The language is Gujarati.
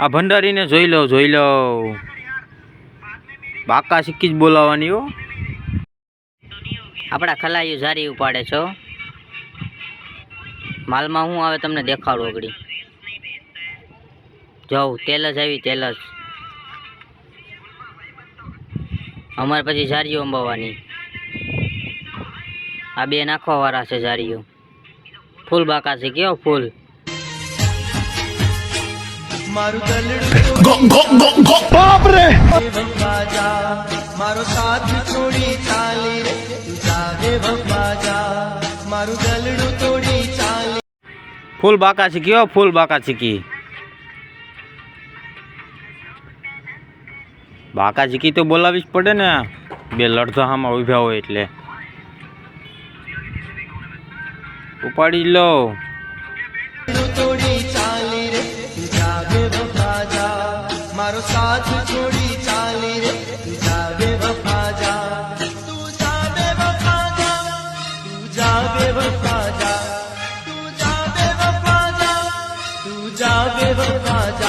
આ ભંડારીને જોઈ લો બાકા સિક્કી જ બોલાવવાની હો। આપણા ખલાયું જારી ઉપાડે છો। માલમાં શું આવે તમને દેખાડું આગળી। જાઉં તેલ જ આવી તેલ જ। અમારે પછી જારીઓ અંબાવાની। આ બે નાખવા વાળા છે જારીઓ। ફૂલ બાકા છે કેવો ફૂલ। मारू बाप रे मारो साथ छोड़ी चाली रे जावे बप्पा जा मारू गलड़ू तोड़ी चाली। फूल बाका છે કેવો ફૂલ બાકા ચીકી। બાકા ચીકી તો બોલાવી જ પડે ને બે લડધામાં ઉભ્યા હોય એટલે। ઉપાડી લો तोड़ी चाली रे जावे बप्पा जा मारो साथ छोड़ी चाली रे जावे बप्पा जा तू जावे बप्पा जा तू जावे बप्पा जा तू जावे बप्पा जा तू जावे बप्पा जा।